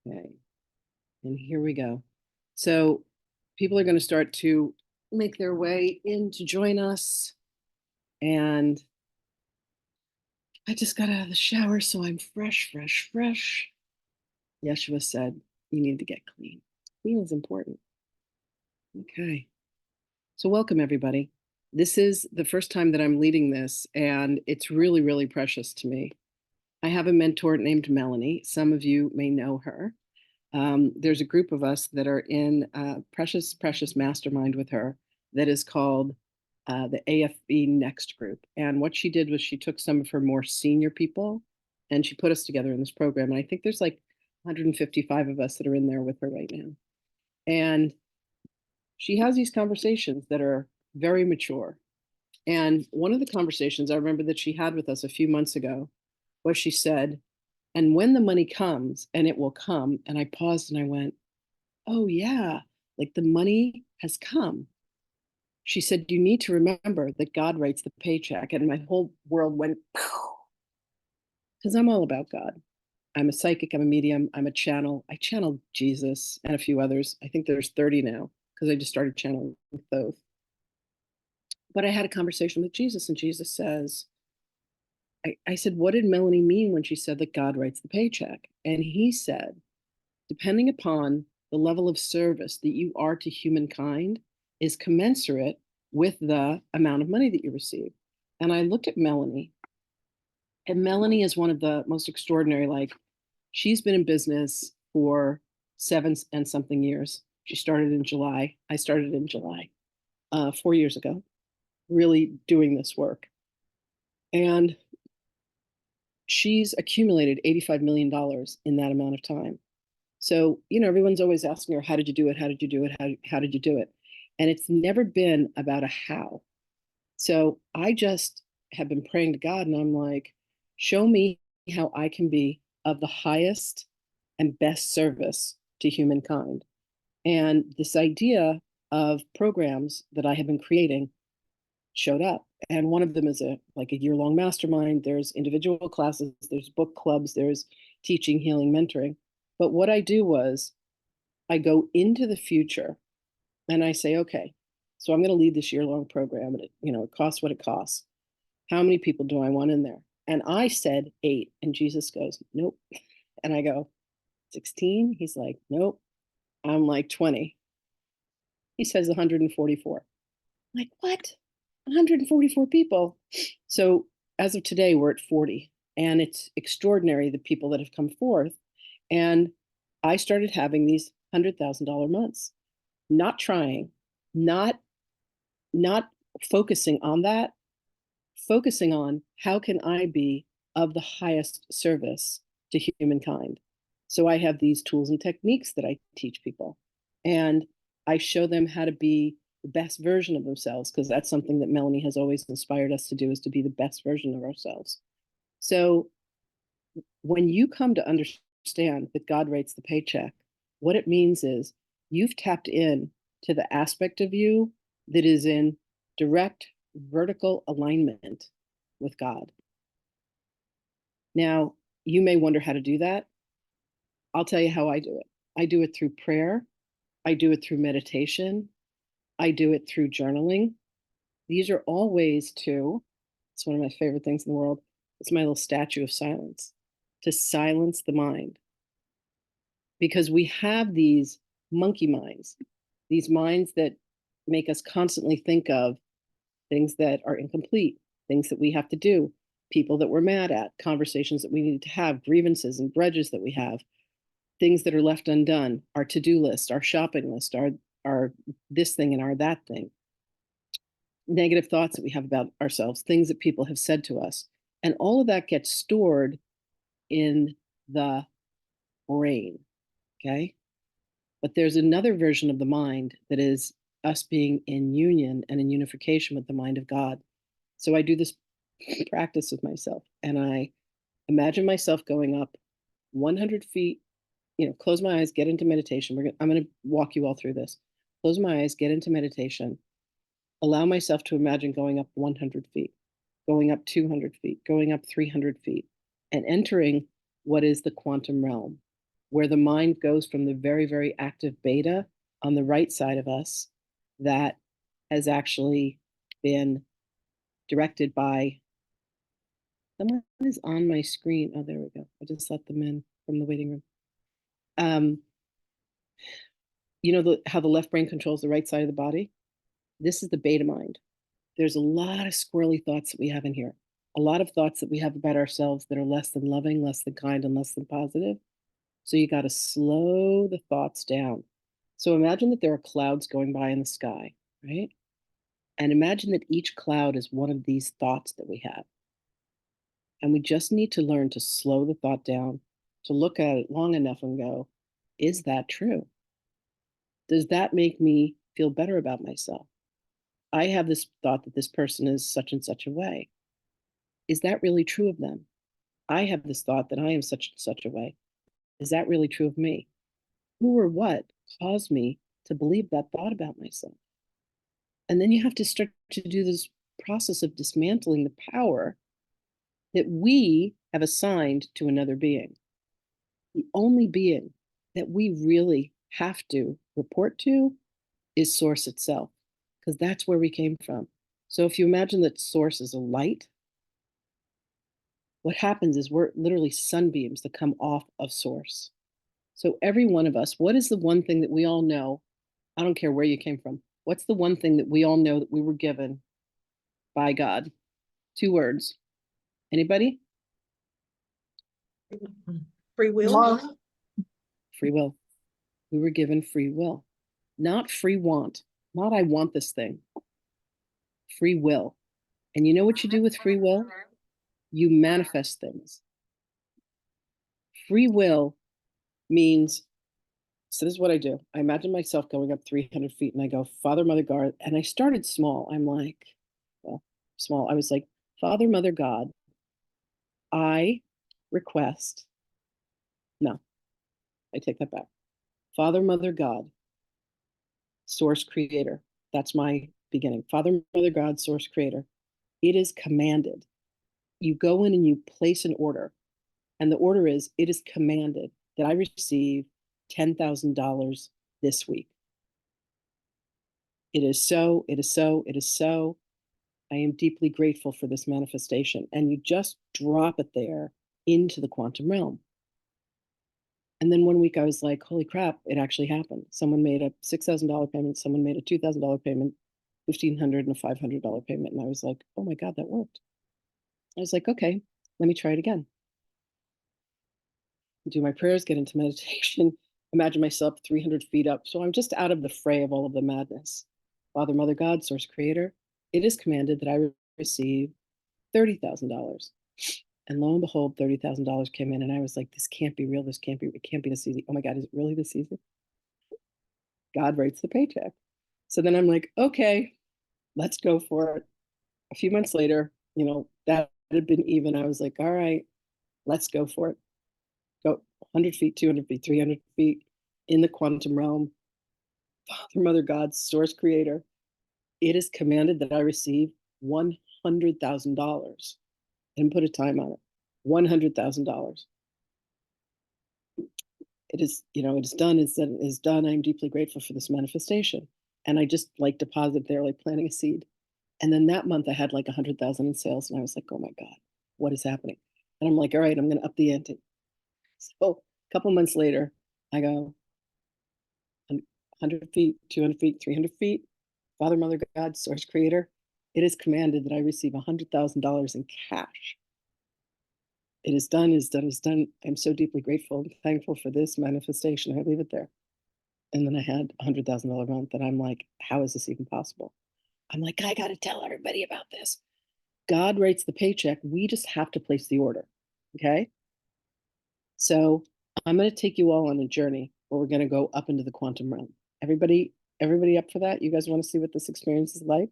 Okay, and here we go. So people are going to start to make their way in to join us. And I just got out of the shower, so I'm fresh, fresh, fresh. Yeshua said, you need to get clean. Clean is important. Okay. So welcome, everybody. This is the first time that I'm leading this, and it's really, really precious to me. I have a mentor named Melanie. Some of you may know her. There's a group of us that are in Precious, Precious Mastermind with her that is called the AFB Next Group. And what she did was she took some of her more senior people and she put us together in this program. And I think there's like 155 of us that are in there with her right now. And she has these conversations that are very mature. And one of the conversations I remember that she had with us a few months ago was she said, and when the money comes, and it will come, and I paused and I went, oh, yeah, like the money has come. She said, you need to remember that God writes the paycheck. And my whole world went, because I'm all about God. I'm a psychic, I'm a medium, I'm a channel. I channel Jesus and a few others. I think there's 30 now because I just started channeling both. But I had a conversation with Jesus, and Jesus says, I said, what did Melanie mean when she said that God writes the paycheck? And he said, depending upon the level of service that you are to humankind, is commensurate with the amount of money that you receive. And I looked at Melanie, and Melanie is one of the most extraordinary, like, she's been in business for 7 and something years. She started in July. I started in July, 4 years ago, really doing this work. And she's accumulated $85 million in that amount of time. So, everyone's always asking her, how did you do it? How did you do it? How did you do it? And it's never been about a how. So I just have been praying to God, and I'm like, show me how I can be of the highest and best service to humankind. And this idea of programs that I have been creating showed up. And one of them is a year-long mastermind. There's individual classes, there's book clubs, there's teaching, healing, mentoring. But what I do was I go into the future and I say, okay, so I'm going to lead this year-long program, and it costs what it costs. How many people do I want in there? And I said 8, and Jesus goes, nope. And I go, 16? He's like, nope. I'm like, 20. He says 144. I'm like, what? 144 people. So as of today, we're at 40, and it's extraordinary the people that have come forth. And I started having these $100,000 months, not trying, not not focusing on that, focusing on how can I be of the highest service to humankind. So I have these tools and techniques that I teach people, and I show them how to be the best version of themselves, because that's something that Melanie has always inspired us to do, is to be the best version of ourselves. So when you come to understand that God writes the paycheck, what it means is you've tapped in to the aspect of you that is in direct vertical alignment with God. Now, you may wonder how to do that. I'll tell you how I do it. I do it through prayer. I do it through meditation. I do it through journaling. These are all ways to, it's one of my favorite things in the world. It's my little statue of silence, to silence the mind. Because we have these monkey minds, these minds that make us constantly think of things that are incomplete, things that we have to do, people that we're mad at, conversations that we need to have, grievances and grudges that we have, things that are left undone, our to-do list, our shopping list, our this thing and our that thing, negative thoughts that we have about ourselves, things that people have said to us. And all of that gets stored in the brain, okay? But there's another version of the mind that is us being in union and in unification with the mind of God. So I do this practice with myself, and I imagine myself going up 100 feet, close my eyes, get into meditation. I'm going to walk you all through this. Close my eyes, get into meditation, allow myself to imagine going up 100 feet, going up 200 feet, going up 300 feet, and entering what is the quantum realm. where the mind goes from the very, very active beta on the right side of us that has actually been directed by someone is on my screen. Oh, there we go. I just let them in from the waiting room. Um, how the left brain controls the right side of the body? This is the beta mind. There's a lot of squirrely thoughts that we have in here. A lot of thoughts that we have about ourselves that are less than loving, less than kind, and less than positive. So you got to slow the thoughts down. So imagine that there are clouds going by in the sky, right? And imagine that each cloud is one of these thoughts that we have. And we just need to learn to slow the thought down, to look at it long enough and go, is that true? Does that make me feel better about myself? I have this thought that this person is such and such a way. Is that really true of them? I have this thought that I am such and such a way. Is that really true of me? Who or what caused me to believe that thought about myself? And then you have to start to do this process of dismantling the power that we have assigned to another being. The only being that we really have to report to is Source itself, because that's where we came from. So if you imagine that Source is a light, what happens is we're literally sunbeams that come off of Source. So every one of us, what is the one thing that we all know? I don't care where you came from. What's the one thing that we all know that we were given by God? 2 words. Anybody? Free will. Love. Free will. We were given free will, not free want, not I want this thing. Free will. And you know what you do with free will? You manifest things. Free will means, so this is what I do. I imagine myself going up 300 feet and I go, Father, Mother, God. And I started small. I'm like, well, small. I was like, Father, Mother, God, I request. No, I take that back. Father, Mother, God, Source, Creator. That's my beginning. Father, Mother, God, Source, Creator. It is commanded. You go in and you place an order. And the order is, it is commanded that I receive $10,000 this week. It is so, it is so, it is so. I am deeply grateful for this manifestation. And you just drop it there into the quantum realm. And then one week I was like, holy crap, it actually happened. Someone made a $6,000 payment, someone made a $2,000 payment, $1,500 and a $500 payment. And I was like, oh my God, that worked. I was like, okay, let me try it again. Do my prayers, get into meditation, imagine myself 300 feet up. So I'm just out of the fray of all of the madness. Father, Mother, God, Source, Creator, it is commanded that I receive $30,000. And lo and behold, $30,000 came in, and I was like, this can't be real. This can't be, it can't be this easy. Oh my God, is it really this easy? God writes the paycheck. So then I'm like, okay, let's go for it. A few months later, that had been even. I was like, all right, let's go for it. Go 100 feet, 200 feet, 300 feet in the quantum realm. Father, Mother, God, Source, Creator, it is commanded that I receive $100,000 and put a time on it. $100,000. It is, it is done, is done. I'm deeply grateful for this manifestation. And I just like deposit there, like planting a seed. And then that month I had like 100,000 in sales. And I was like, oh my God, what is happening? And I'm like, all right, I'm going to up the ante. So a couple months later, I go 100 feet, 200 feet, 300 feet. Father, Mother, God, Source, Creator, it is commanded that I receive $100,000 in cash. It is done, is done, is done. I'm so deeply grateful and thankful for this manifestation. I leave it there. And then I had $100,000 month that I'm like, how is this even possible? I'm like, I got to tell everybody about this. God writes the paycheck. We just have to place the order. Okay. So I'm going to take you all on a journey where we're going to go up into the quantum realm. Everybody up for that? You guys want to see what this experience is like?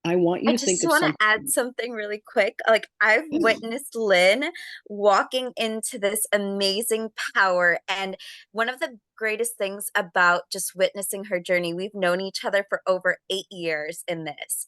I want you I to think just of want to something. add something really quick. Like, I've witnessed Lynn walking into this amazing power. And one of the greatest things about just witnessing her journey, we've known each other for over 8 years in this.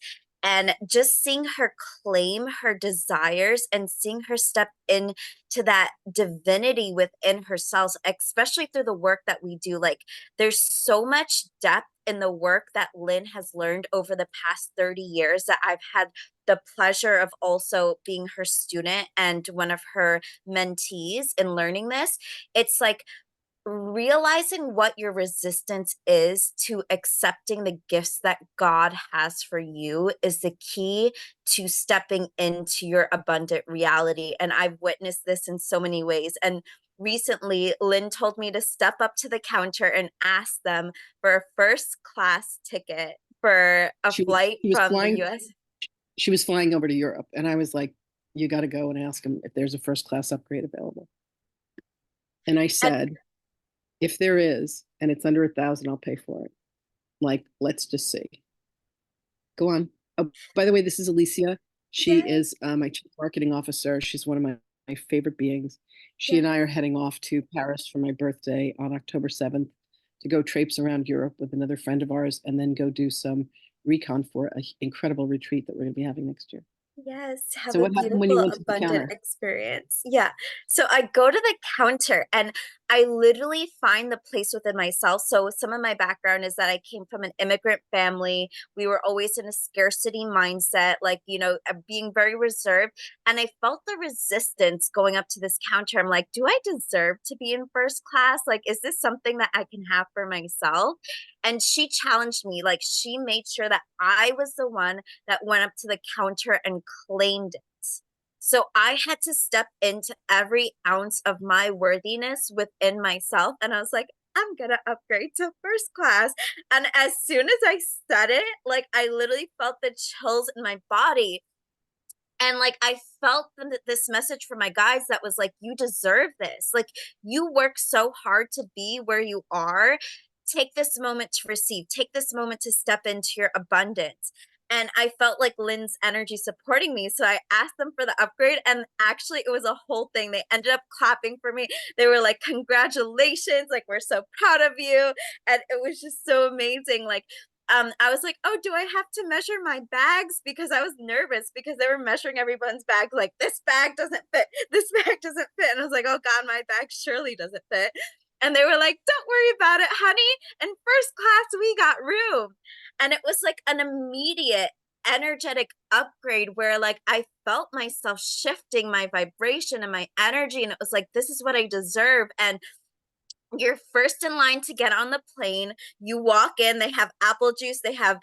And just seeing her claim her desires and seeing her step into that divinity within herself, especially through the work that we do. Like, there's so much depth in the work that Lynn has learned over the past 30 years that I've had the pleasure of also being her student and one of her mentees in learning this. It's like realizing what your resistance is to accepting the gifts that God has for you is the key to stepping into your abundant reality. And I've witnessed this in so many ways. And recently, Lynn told me to step up to the counter and ask them for a first class ticket for a She was flight she was from the flying US. she was flying over to Europe, and I was like, you got to go and ask them if there's a first class upgrade available. And I And said, if there is, and it's under 1,000, I'll pay for it. Like, let's just see. Go on. Oh, by the way, this is Alicia. She yes, is my chief marketing officer. She's one of my favorite beings. She and I are yes. heading off to Paris for my birthday on October 7th to go traipse around Europe with another friend of ours and then go do some recon for an incredible retreat that we're going to be having next year. Yes, have So a what happened when you beautiful, went to the abundant counter? experience. Yeah. So I go to the counter and I literally find the place within myself. So some of my background is that I came from an immigrant family. We were always in a scarcity mindset, like, being very reserved. And I felt the resistance going up to this counter. I'm like, do I deserve to be in first class? Like, is this something that I can have for myself? And she challenged me. Like, she made sure that I was the one that went up to the counter and claimed it. So I had to step into every ounce of my worthiness within myself. And I was like, I'm going to upgrade to first class. And as soon as I said it, like I literally felt the chills in my body. And like I felt this message from my guys that was like, you deserve this. Like, you work so hard to be where you are. Take this moment to receive, take this moment to step into your abundance. And I felt like Lynn's energy supporting me. So I asked them for the upgrade. And actually, it was a whole thing. They ended up clapping for me. They were like, congratulations. Like, we're so proud of you. And it was just so amazing. Like, I was like, oh, do I have to measure my bags? Because I was nervous because they were measuring everyone's bag. Like, this bag doesn't fit. This bag doesn't fit. And I was like, oh God, my bag surely doesn't fit. And they were like, don't worry about it, honey. In first class, we got room. And it was like an immediate energetic upgrade where like I felt myself shifting my vibration and my energy. And it was like, this is what I deserve. And you're first in line to get on the plane. You walk in, they have apple juice, they have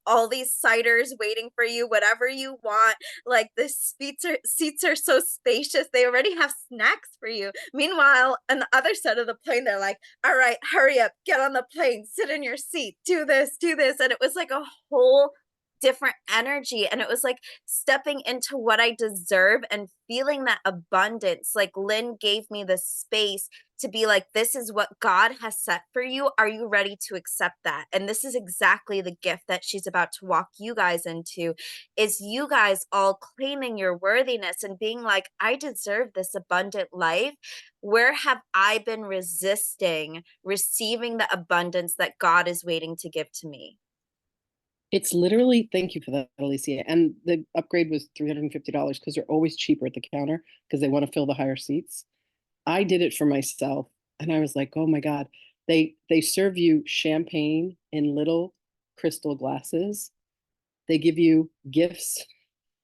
all these ciders waiting for you, whatever you want. Like the seats are so spacious. They already have snacks for you. Meanwhile, on the other side of the plane, they're like, all right, hurry up, get on the plane, sit in your seat, do this, do this. And it was like a whole different energy. And it was like stepping into what I deserve and feeling that abundance. Like Lynn gave me the space to be like, this is what God has set for you. Are you ready to accept that? And this is exactly the gift that she's about to walk you guys into, is you guys all claiming your worthiness and being like, I deserve this abundant life. Where have I been resisting receiving the abundance that God is waiting to give to me? It's literally, thank you for that, Alicia. And the upgrade was $350 because they're always cheaper at the counter because they want to fill the higher seats. I did it for myself and I was like, oh my God. They serve you champagne in little crystal glasses. They give you gifts.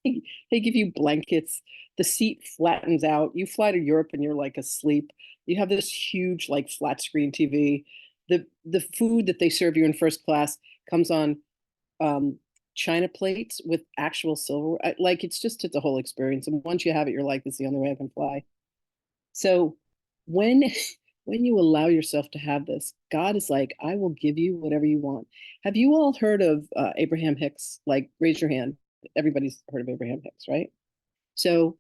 They give you blankets. The seat flattens out. You fly to Europe and you're like asleep. You have this huge like flat screen TV. The food that they serve you in first class comes on um china plates with actual silver. Like it's a whole experience. And once you have it, you're like, this is the only way I can fly. So when when you allow yourself to have this, God is like, I will give you whatever you want. Have you all heard of Abraham Hicks? Like, raise your hand. Everybody's heard of Abraham Hicks, right? So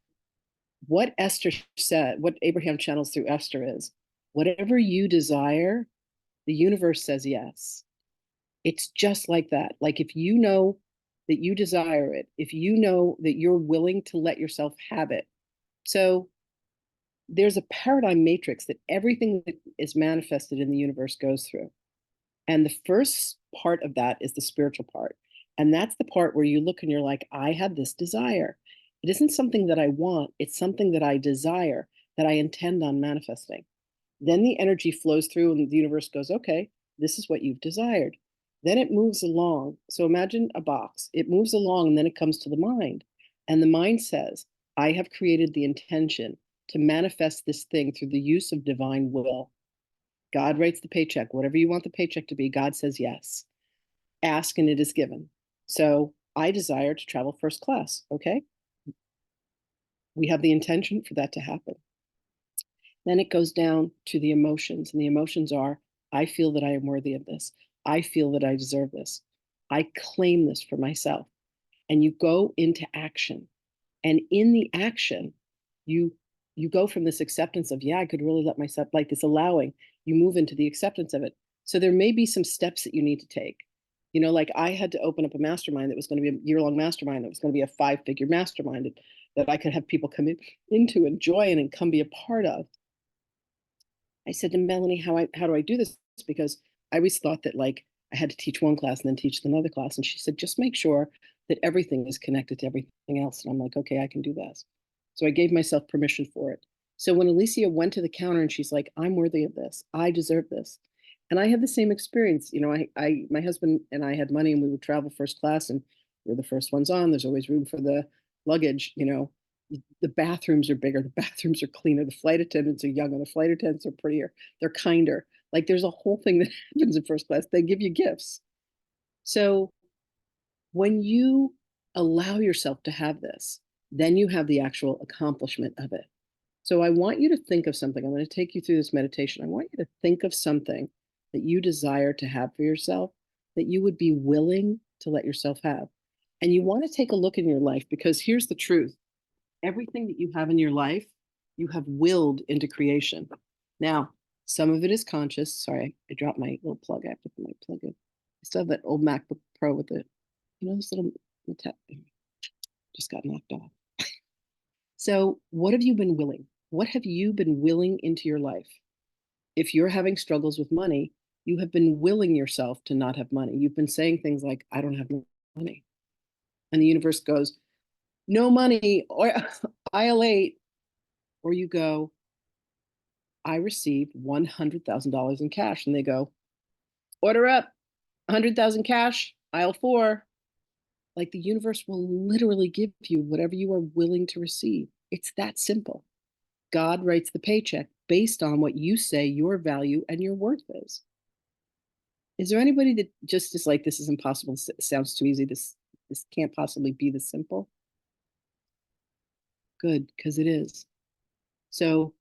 what Esther said, what Abraham channels through Esther is, whatever you desire, the universe says yes. It's just like that. Like if you know that you desire it, if you know that you're willing to let yourself have it. So there's a paradigm matrix that everything that is manifested in the universe goes through. And the first part of that is the spiritual part. And that's the part where you look and you're like, I have this desire. It isn't something that I want, it's something that I desire, that I intend on manifesting. Then the energy flows through and the universe goes, okay, this is what you've desired. Then it moves along. So imagine a box. It moves along and then it comes to the mind. And the mind says, I have created the intention to manifest this thing through the use of divine will. God writes the paycheck. Whatever you want the paycheck to be, God says yes. Ask and it is given. So I desire to travel first class. Okay. We have the intention for that to happen. Then it goes down to the emotions, and the emotions are I feel that I am worthy of this. I feel that I deserve this. I claim this for myself. And you go into action. And in the action, you you go from this acceptance of, yeah, I could really let myself, like this allowing, you move into the acceptance of it. So there may be some steps that you need to take. Like I had to open up a mastermind that was going to be a year-long mastermind that was going to be a five-figure mastermind that I could have people come into and join and come be a part of. I said to Melanie, how do I do this? Because I always thought that like I had to teach one class and then teach another class. And she said, just make sure that everything is connected to everything else. And I'm like, okay, I can do this. So I gave myself permission for it. So when Alicia went to the counter and she's like, I'm worthy of this, I deserve this. And I had the same experience. My husband and I had money and we would travel first class and we're the first ones on. There's always room for the luggage. The bathrooms are bigger, the bathrooms are cleaner, the flight attendants are younger, the flight attendants are prettier, they're kinder. Like there's a whole thing that happens in first class. They give you gifts. So when you allow yourself to have this, then you have the actual accomplishment of it. So I want you to think of something. I'm going to take you through this meditation. I want you to think of something that you desire to have for yourself that you would be willing to let yourself have. And you want to take a look in your life because here's the truth. Everything that you have in your life, you have willed into creation. Now, some of it is conscious. Sorry, I dropped my little plug. I have to put my plug in. I still have that old MacBook Pro with this little just got knocked off. So, what have you been willing? What have you been willing into your life? If you're having struggles with money, you have been willing yourself to not have money. You've been saying things like, I don't have money. And the universe goes, no money, or aisle 8. Or you go, I received $100,000 in cash. And they go, order up, 100,000 cash, aisle 4. Like the universe will literally give you whatever you are willing to receive. It's that simple. God writes the paycheck based on what you say your value and your worth is. Is there anybody that just is like, this is impossible? This sounds too easy. This can't possibly be this simple. Good, because it is. So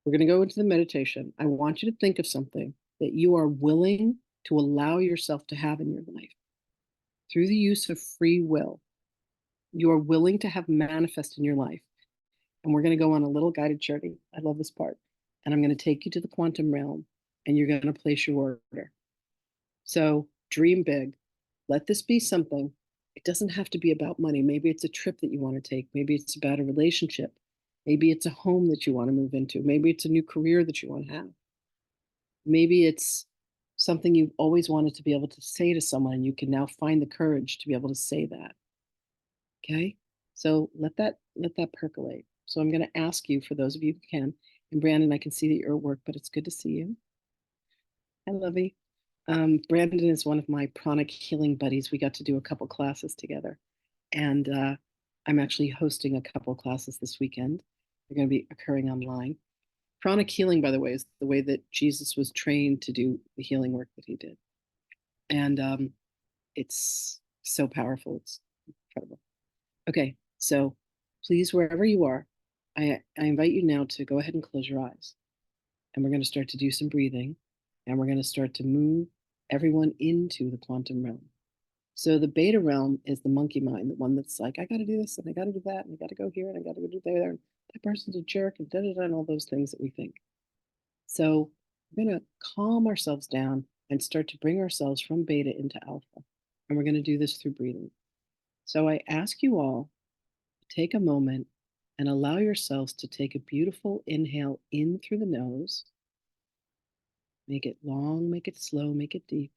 we're going to go into the meditation. I want you to think of something that you are willing to allow yourself to have in your life through the use of free will. You are willing to have manifest in your life. And we're going to go on a little guided journey. I love this part. And I'm going to take you to the quantum realm and you're going to place your order. So dream big. Let this be something. It doesn't have to be about money. Maybe it's a trip that you want to take. Maybe it's about a relationship. Maybe it's a home that you want to move into. Maybe it's a new career that you want to have. Maybe it's something you've always wanted to be able to say to someone, and you can now find the courage to be able to say that. Okay. So let that percolate. So I'm going to ask you, for those of you who can, and Brandon, I can see that you're at work, but it's good to see you. Hi, Lovey. Brandon is one of my pranic healing buddies. We got to do a couple classes together. And I'm actually hosting a couple classes this weekend. They're going to be occurring online. Pranic healing, by the way, is the way that Jesus was trained to do the healing work that he did. And it's so powerful. It's incredible. Okay, so please, wherever you are, I invite you now to go ahead and close your eyes. And we're going to start to do some breathing. And we're going to start to move everyone into the quantum realm. So the beta realm is the monkey mind, the one that's like, I got to do this and I got to do that and I got to go here and I got to go do there. And that person's a jerk and da da da and all those things that we think. So we're going to calm ourselves down and start to bring ourselves from beta into alpha. And we're going to do this through breathing. So I ask you all to take a moment and allow yourselves to take a beautiful inhale in through the nose. Make it long, make it slow, make it deep.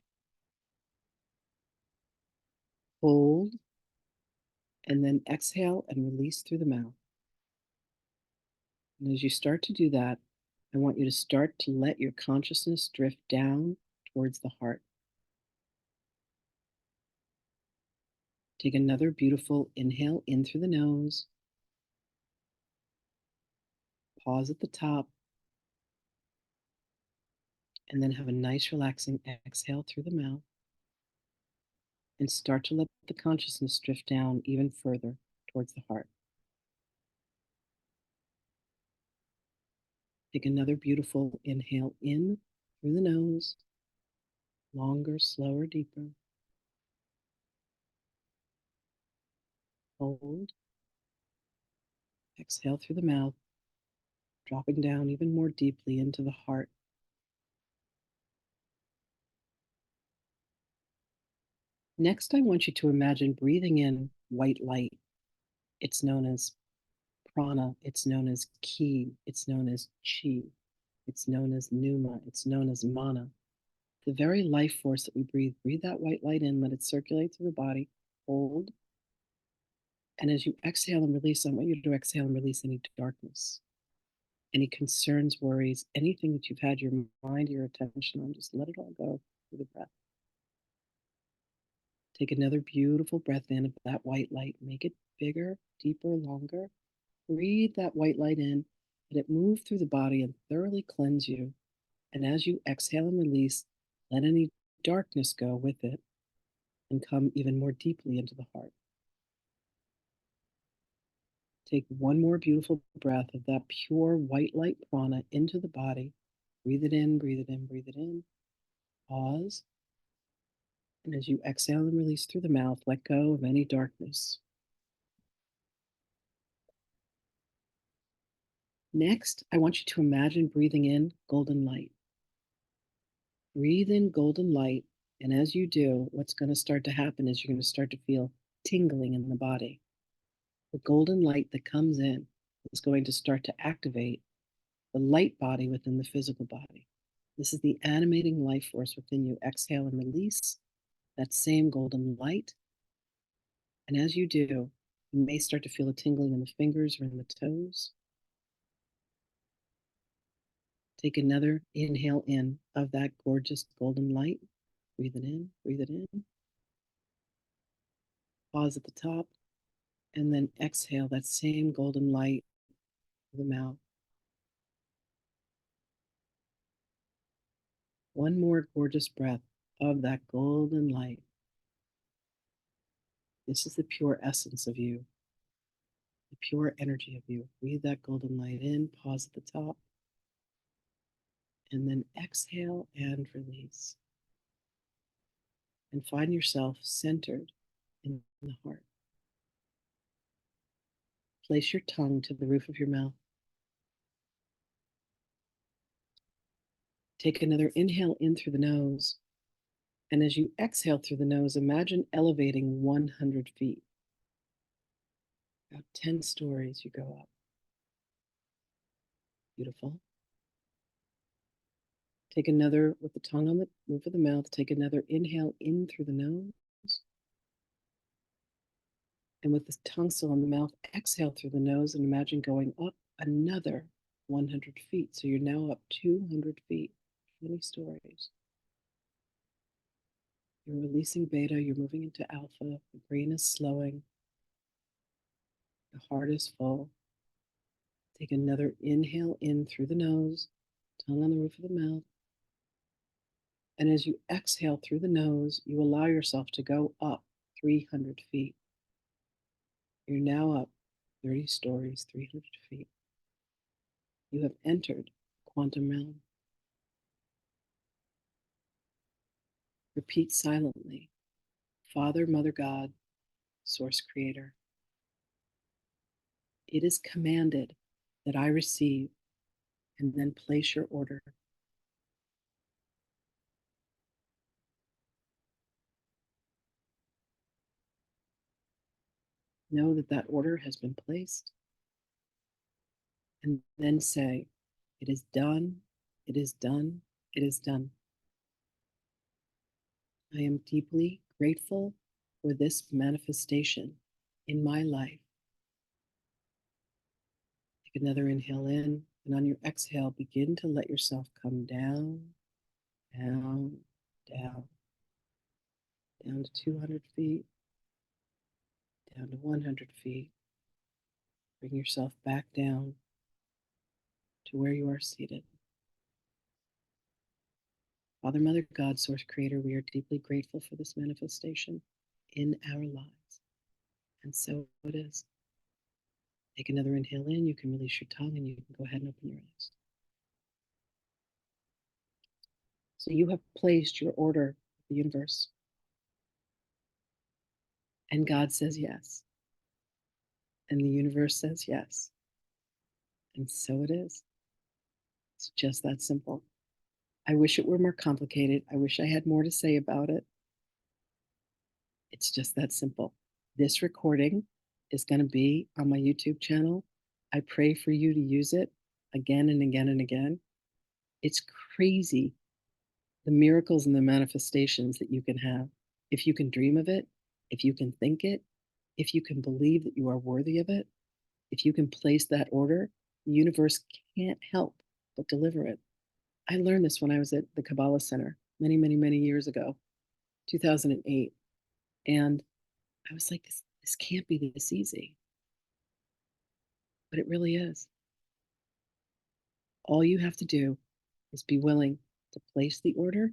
hold, and then exhale and release through the mouth. And as you start to do that, I want you to start to let your consciousness drift down towards the heart. Take another beautiful inhale in through the nose. Pause at the top, and then have a nice relaxing exhale through the mouth. And start to let the consciousness drift down even further towards the heart. Take another beautiful inhale in through the nose, longer, slower, deeper. Hold. Exhale through the mouth, dropping down even more deeply into the heart. Next, I want you to imagine breathing in white light. It's known as prana, it's known as ki, it's known as chi, it's known as pneuma, it's known as mana. The very life force that we breathe. Breathe that white light in, let it circulate through the body. Hold. And as you exhale and release, I want you to exhale and release any darkness, any concerns, worries, anything that you've had your mind, your attention on. Just let it all go through the breath. Take another beautiful breath in of that white light. Make it bigger, deeper, longer. Breathe that white light in. Let it move through the body and thoroughly cleanse you. And as you exhale and release, let any darkness go with it and come even more deeply into the heart. Take one more beautiful breath of that pure white light prana into the body. Breathe it in, breathe it in, breathe it in. Pause. And as you exhale and release through the mouth, let go of any darkness. Next, I want you to imagine breathing in golden light. Breathe in golden light. And as you do, what's going to start to happen is you're going to start to feel tingling in the body. The golden light that comes in is going to start to activate the light body within the physical body. This is the animating life force within you. Exhale and release that same golden light. And as you do, you may start to feel a tingling in the fingers or in the toes. Take another inhale in of that gorgeous golden light. Breathe it in, breathe it in. Pause at the top, and then exhale that same golden light through the mouth. One more gorgeous breath of that golden light. This is the pure essence of you, the pure energy of you. Breathe that golden light in, pause at the top, and then exhale and release. And find yourself centered in the heart. Place your tongue to the roof of your mouth. Take another inhale in through the nose. And as you exhale through the nose, imagine elevating 100 feet. About 10 stories you go up. Beautiful. Take another, with the tongue on the roof of the mouth, take another inhale in through the nose. And with the tongue still on the mouth, exhale through the nose and imagine going up another 100 feet. So you're now up 200 feet, 20 stories. You're releasing beta, you're moving into alpha, the brain is slowing, the heart is full. Take another inhale in through the nose, tongue on the roof of the mouth. And as you exhale through the nose, you allow yourself to go up 300 feet. You're now up 30 stories, 300 feet. You have entered quantum realm. Repeat silently, Father, Mother, God, Source Creator. It is commanded that I receive, and then place your order. Know that that order has been placed, and then say, it is done, it is done, it is done. I am deeply grateful for this manifestation in my life. Take another inhale in, and on your exhale, begin to let yourself come down, down, down, down to 200 feet, down to 100 feet. Bring yourself back down to where you are seated. Father, Mother, God, Source, Creator, we are deeply grateful for this manifestation in our lives. And so it is. Take another inhale in. You can release your tongue and you can go ahead and open your eyes. So you have placed your order with the universe. And God says yes. And the universe says yes. And so it is. It's just that simple. I wish it were more complicated. I wish I had more to say about it. It's just that simple. This recording is going to be on my YouTube channel. I pray for you to use it again and again and again. It's crazy the miracles and the manifestations that you can have if you can dream of it, if you can think it, if you can believe that you are worthy of it, if you can place that order, the universe can't help but deliver it. I learned this when I was at the Kabbalah Center many, many, many years ago, 2008. And I was like, this can't be this easy. But it really is. All you have to do is be willing to place the order,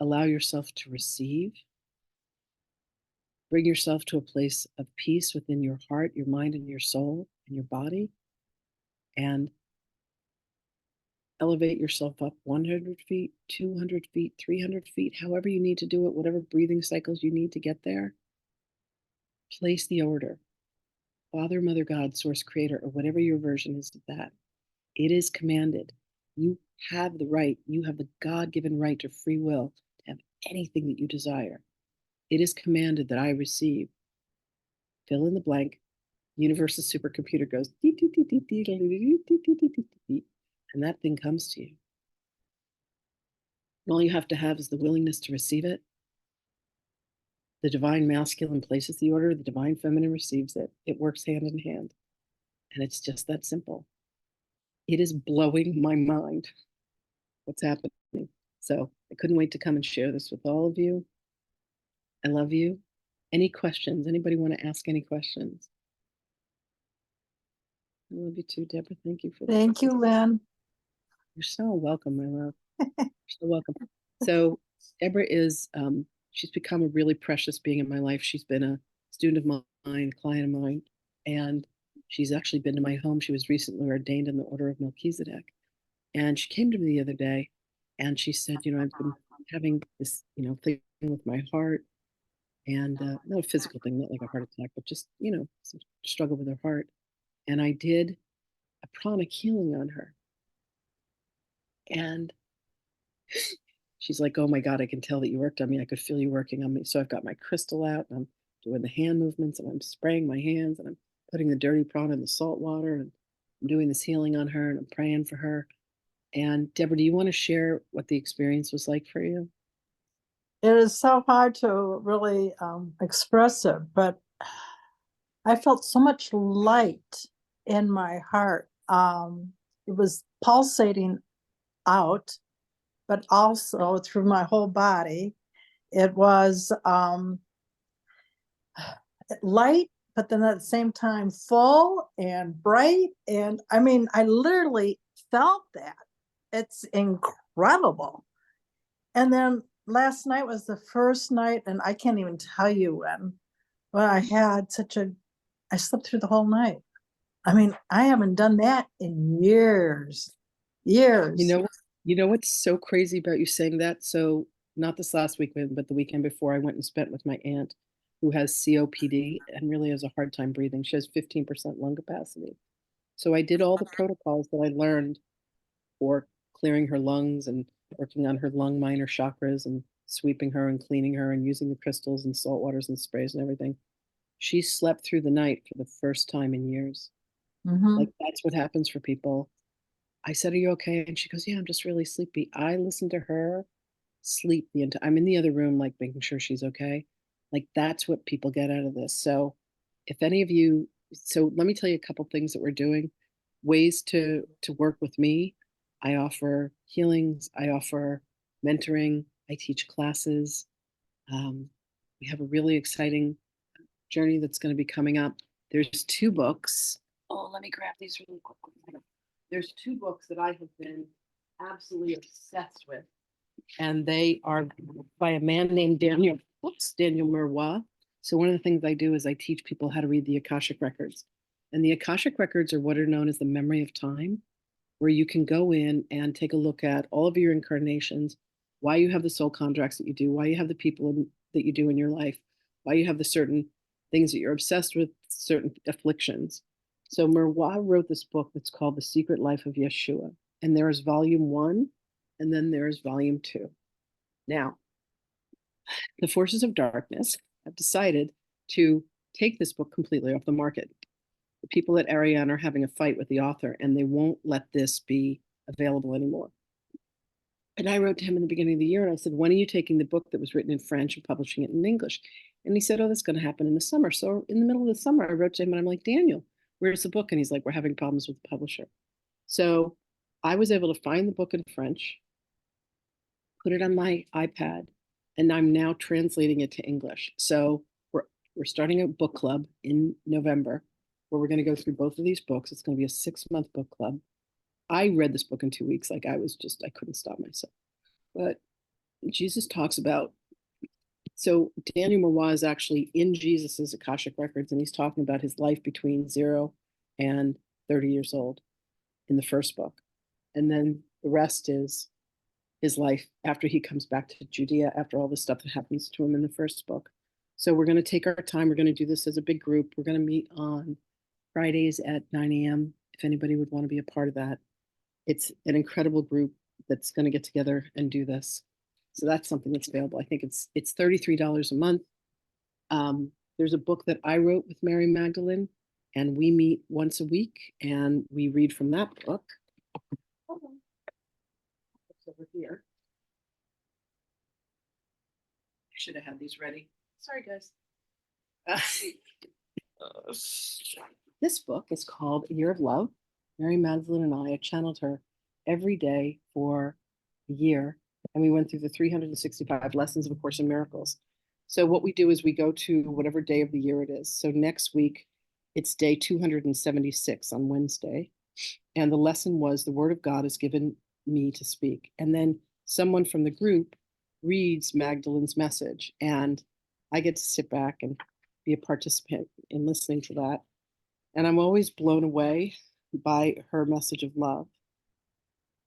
allow yourself to receive, bring yourself to a place of peace within your heart, your mind, and your soul, and your body, and elevate yourself up 100 feet, 200 feet, 300 feet, however you need to do it, whatever breathing cycles you need to get there. Place the order. Father, Mother, God, Source, Creator, or whatever your version is of that. It is commanded. You have the right, you have the God given right to free will to have anything that you desire. It is commanded that I receive. Fill in the blank. Universe's supercomputer goes, and that thing comes to you. And all you have to have is the willingness to receive it. The divine masculine places the order, the divine feminine receives it. It works hand in hand. And it's just that simple. It is blowing my mind what's happening. So I couldn't wait to come and share this with all of you. I love you. Any questions? Anybody want to ask any questions? I love you too, Deborah. Thank you for that. Thank you, Lynn. You're so welcome, my love. You're so welcome. So Deborah is, she's become a really precious being in my life. She's been a student of mine, client of mine, and she's actually been to my home. She was recently ordained in the Order of Melchizedek. And she came to me the other day and she said, I've been having this, thing with my heart, and not a physical thing, not like a heart attack, but just, some struggle with her heart. And I did a pranic healing on her. And she's like, oh my God, I can tell that you worked on me. I could feel you working on me. So I've got my crystal out and I'm doing the hand movements and I'm spraying my hands and I'm putting the dirty prana in the salt water and I'm doing this healing on her and I'm praying for her. And Deborah, do you want to share what the experience was like for you? It is so hard to really express it, but I felt so much light in my heart. It was pulsating out, but also through my whole body. It was light, but then at the same time full and bright. And I mean, I literally felt that. It's incredible. And then last night was the first night, and I can't even tell you when I had I slept through the whole night. I mean, I haven't done that in years. You know what's so crazy about you saying that? So not this last weekend, but the weekend before, I went and spent with my aunt who has COPD and really has a hard time breathing. She has 15% lung capacity. So I did all the protocols that I learned for clearing her lungs and working on her lung minor chakras and sweeping her and cleaning her and using the crystals and salt waters and sprays and everything. She slept through the night for the first time in years. Like that's what happens for people. I said, are you okay? And she goes, yeah, I'm just really sleepy. I listened to her sleep the entire, I'm in the other room, like making sure she's okay. Like that's what people get out of this. So if any of you, so let me tell you a couple things that we're doing, ways to work with me. I offer healings, I offer mentoring, I teach classes. Um, we have a really exciting journey that's going to be coming up. There's two books. Oh, let me grab these really quickly. There's two books that I have been absolutely obsessed with, and they are by a man named Daniel Merwa. So one of the things I do is I teach people how to read the Akashic records, and the Akashic records are what are known as the memory of time, where you can go in and take a look at all of your incarnations, why you have the soul contracts that you do, why you have the people that you do in your life, why you have the certain things that you're obsessed with, certain afflictions. So Merwa wrote this book that's called The Secret Life of Yeshua. And there is volume one, and then there is volume two. Now, the forces of darkness have decided to take this book completely off the market. The people at Ariane are having a fight with the author, and they won't let this be available anymore. And I wrote to him in the beginning of the year, and I said, when are you taking the book that was written in French and publishing it in English? And he said, oh, that's going to happen in the summer. So in the middle of the summer, I wrote to him, and I'm like, Daniel, where's the book? And he's like, we're having problems with the publisher. So I was able to find the book in French, put it on my iPad, and I'm now translating it to English. So we're starting a book club in November where we're going to go through both of these books. It's going to be a 6-month book club. I read this book in 2 weeks. Like I couldn't stop myself. But Jesus talks about, so Daniel Merwa is actually in Jesus's Akashic records, and he's talking about his life between 0 and 30 years old in the first book. And then the rest is his life after he comes back to Judea, after all the stuff that happens to him in the first book. So we're going to take our time. We're going to do this as a big group. We're going to meet on Fridays at 9 a.m. if anybody would want to be a part of that. It's an incredible group that's going to get together and do this. So that's something that's available. I think it's $33 a month. There's a book that I wrote with Mary Magdalene, and we meet once a week and we read from that book. It's over here. I should have had these ready. Sorry, guys. This book is called A Year of Love. Mary Magdalene and I channeled her every day for a year, and we went through the 365 lessons of A Course in Miracles. So what we do is we go to whatever day of the year it is. So next week, it's day 276 on Wednesday. And the lesson was the word of God is given me to speak. And then someone from the group reads Magdalene's message. And I get to sit back and be a participant in listening to that. And I'm always blown away by her message of love.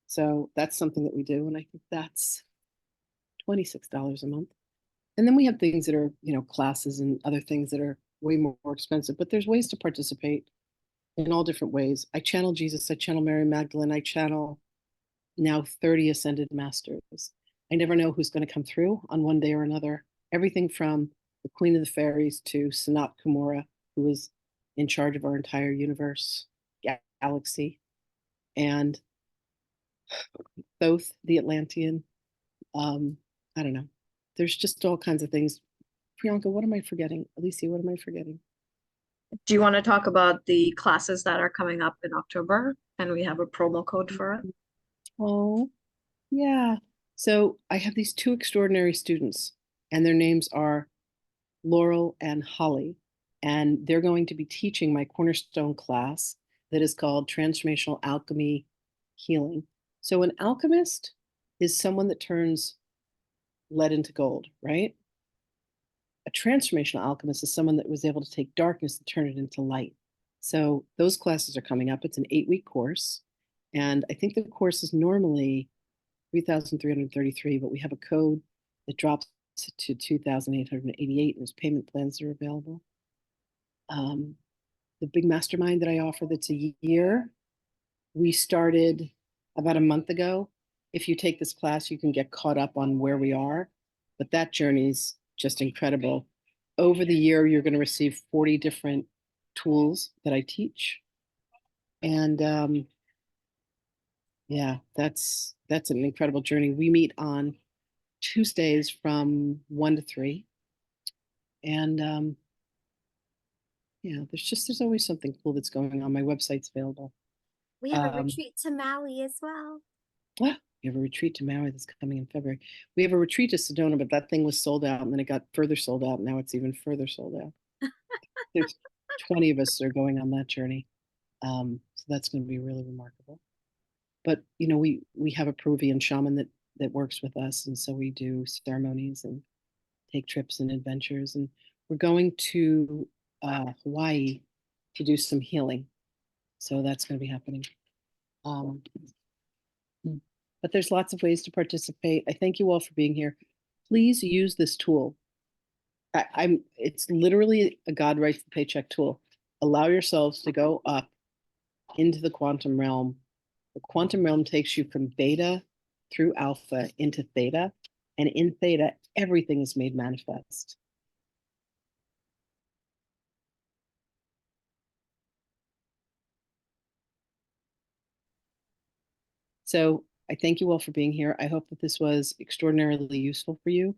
So that's something that we do. And I think that's $26 a month. And then we have things that are, classes and other things that are way more expensive, but there's ways to participate in all different ways. I channel Jesus, I channel Mary Magdalene, I channel now 30 ascended masters. I never know who's going to come through on one day or another. Everything from the Queen of the Fairies to Sanat Kumara, who is in charge of our entire universe, galaxy, and Thoth, the Atlantean. I don't know. There's just all kinds of things. Priyanka, what am I forgetting? Alicia, what am I forgetting? Do you want to talk about the classes that are coming up in October? And we have a promo code for it. Oh, yeah. So I have these two extraordinary students, and their names are Laurel and Holly. And they're going to be teaching my cornerstone class that is called Transformational Alchemy Healing. So an alchemist is someone that turns lead into gold, right? A transformational alchemist is someone that was able to take darkness and turn it into light. So those classes are coming up. It's an 8-week course. And I think the course is normally 3,333, but we have a code that drops to 2,888, and there's payment plans that are available. The big mastermind that I offer that's a year, we started about a month ago. If you take this class, you can get caught up on where we are, but that journey's just incredible. Over the year, you're going to receive 40 different tools that I teach. And yeah, that's an incredible journey. We meet on Tuesdays from 1 to 3. And yeah, there's always something cool that's going on. My website's available. We have a Um, retreat to Maui as well. we have a retreat to Maui that's coming in February. We have a retreat to Sedona, but that thing was sold out, and then it got further sold out. And now it's even further sold out. There's 20 of us that are going on that journey. So that's going to be really remarkable. But you know, we have a Peruvian shaman that works with us, and so we do ceremonies and take trips and adventures. And we're going to Hawaii to do some healing. So that's going to be happening. Um, but there's lots of ways to participate. I thank you all for being here. Please use this tool. It's literally a God Writes the Paycheck tool. Allow yourselves to go up into the quantum realm. The quantum realm takes you from beta through alpha into theta. And in theta, everything is made manifest. So I thank you all for being here. I hope that this was extraordinarily useful for you.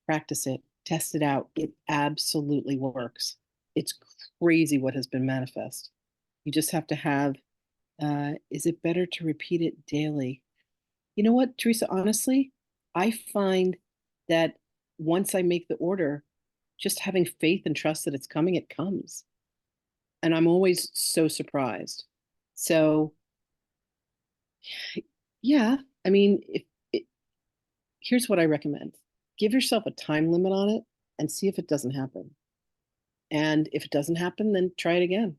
Practice it, test it out. It absolutely works. It's crazy what has been manifest. You just have to have, is it better to repeat it daily? You know what, Teresa, honestly, I find that once I make the order, just having faith and trust that it's coming, it comes. And I'm always so surprised. So, yeah, I mean, here's what I recommend. Give yourself a time limit on it and see if it doesn't happen. And if it doesn't happen, then try it again.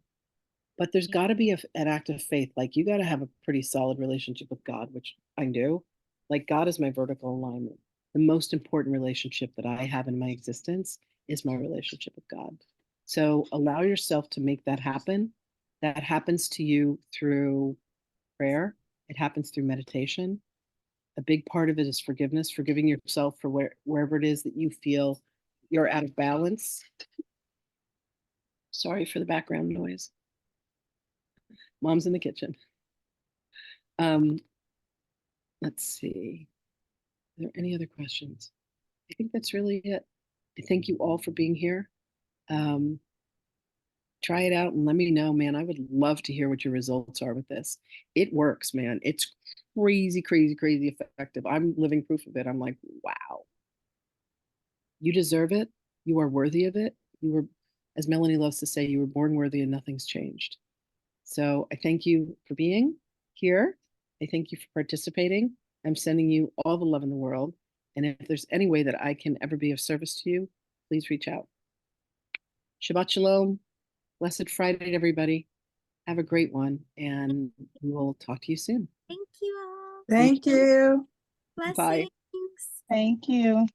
But there's got to be an act of faith. Like you got to have a pretty solid relationship with God, which I do. Like God is my vertical alignment. The most important relationship that I have in my existence is my relationship with God. So allow yourself to make that happen. That happens to you through prayer. It happens through meditation. A big part of it is forgiveness, forgiving yourself for wherever it is that you feel you're out of balance. Sorry for the background noise. Mom's in the kitchen. Let's see. Are there any other questions? I think that's really it. I thank you all for being here. Try it out and let me know, man. I would love to hear what your results are with this. It works, man. It's crazy, crazy, crazy effective. I'm living proof of it. I'm like, wow. You deserve it. You are worthy of it. You were, as Melanie loves to say, you were born worthy and nothing's changed. So I thank you for being here. I thank you for participating. I'm sending you all the love in the world. And if there's any way that I can ever be of service to you, please reach out. Shabbat Shalom. Blessed Friday, everybody. Have a great one. And we will talk to you soon. Thank you all. Thank you. Blessings. Bye. Thank you.